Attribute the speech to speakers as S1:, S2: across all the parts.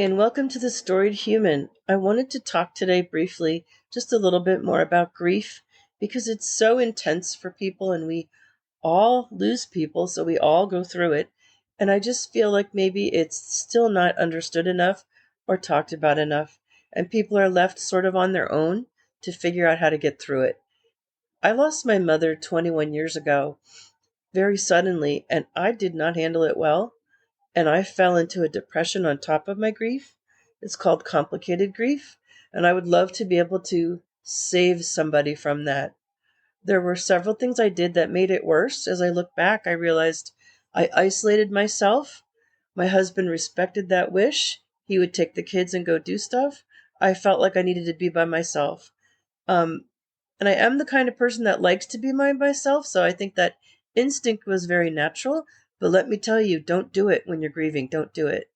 S1: and welcome to the Storied Human. I wanted to talk today briefly, just a little bit more about grief, because it's so intense for people and we all lose people, so we all go through it. And I just feel like maybe it's still not understood enough or talked about enough, and people are left sort of on their own to figure out how to get through it. I lost my mother 21 years ago, very suddenly, and I did not handle it well. And I fell into a depression on top of my grief. It's called complicated grief. And I would love to be able to save somebody from that. There were several things I did that made it worse. As I look back, I realized I isolated myself. My husband respected that wish. He would take the kids and go do stuff. I felt like I needed to be by myself. Um, and I am the kind of person that likes to be by myself, so I think that instinct was very natural. But let me tell you, don't do it when you're grieving. Don't do it.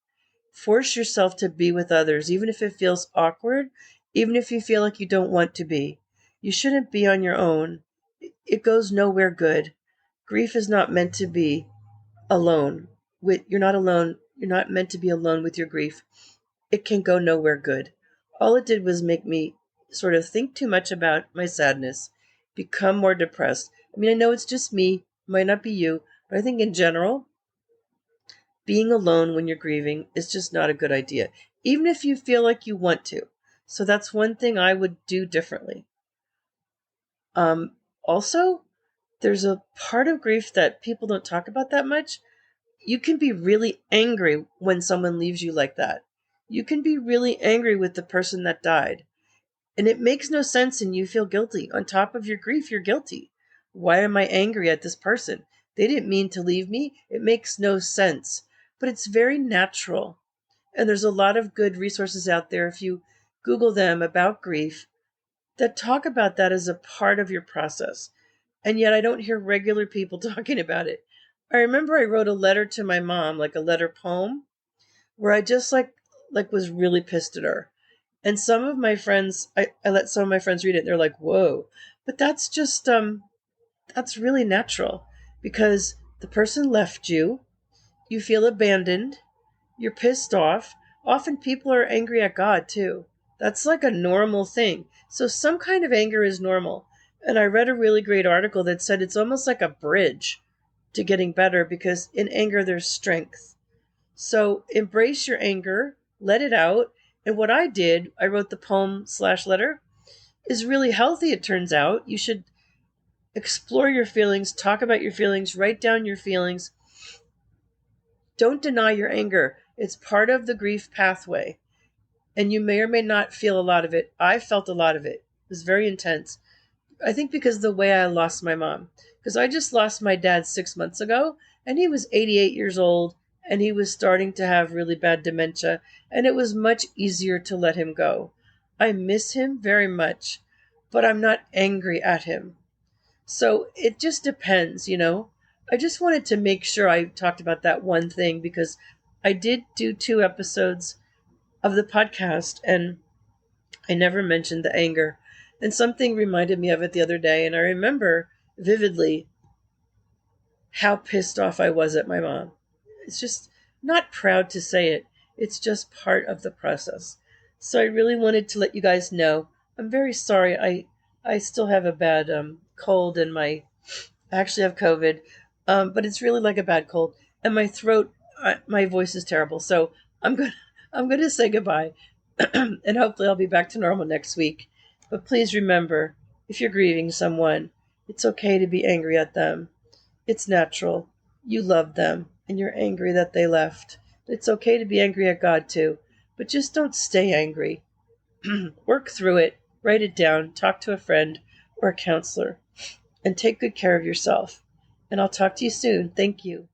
S1: Force yourself to be with others, even if it feels awkward, even if you feel like you don't want to be. You shouldn't be on your own. It goes nowhere good. Grief is not meant to be alone. You're not alone. You're not meant to be alone with your grief. It can go nowhere good. All it did was make me sort of think too much about my sadness, become more depressed. I mean, I know it's just me, might not be you, but I think in general, being alone when you're grieving is just not a good idea, even if you feel like you want to. So that's one thing I would do differently. Also, there's a part of grief that people don't talk about that much. You can be really angry when someone leaves you like that. You can be really angry with the person that died. And it makes no sense and you feel guilty. On top of your grief, you're guilty. Why am I angry at this person? They didn't mean to leave me. It makes no sense. But it's very natural. And there's a lot of good resources out there, if you Google them, about grief, that talk about that as a part of your process. And yet I don't hear regular people talking about it. I remember I wrote a letter to my mom, like a letter poem, where I just like was really pissed at her. And some of my friends, I let some of my friends read it. And they're like, "Whoa!" But that's just that's really natural, because the person left you. You feel abandoned. You're pissed off. Often people are angry at God too. That's like a normal thing. So some kind of anger is normal. And I read a really great article that said it's almost like a bridge to getting better, because in anger there's strength. So embrace your anger, let it out. And what I did, I wrote the poem/letter, is really healthy, it turns out. You should explore your feelings, talk about your feelings, write down your feelings. Don't deny your anger. It's part of the grief pathway. And you may or may not feel a lot of it. I felt a lot of it. It was very intense. I think because of the way I lost my mom. Because I just lost my dad 6 months ago, and he was 88 years old, and he was starting to have really bad dementia, and it was much easier to let him go. I miss him very much, but I'm not angry at him. So it just depends. I just wanted to make sure I talked about that one thing, because I did do 2 episodes of the podcast, and I never mentioned the anger. And something reminded me of it the other day, and I remember vividly how pissed off I was at my mom. It's just not proud to say it. It's just part of the process. So I really wanted to let you guys know. I'm very sorry. I still have a bad cold, and I actually have COVID, but it's really like a bad cold, and my throat, my voice is terrible. So I'm gonna I'm gonna say goodbye, and hopefully I'll be back to normal next week. But please remember, if you're grieving someone, it's okay to be angry at them. It's natural. You love them, and you're angry that they left. It's okay to be angry at God too, but just don't stay angry. Work through it, write it down, talk to a friend or a counselor, and take good care of yourself. And I'll talk to you soon. Thank you.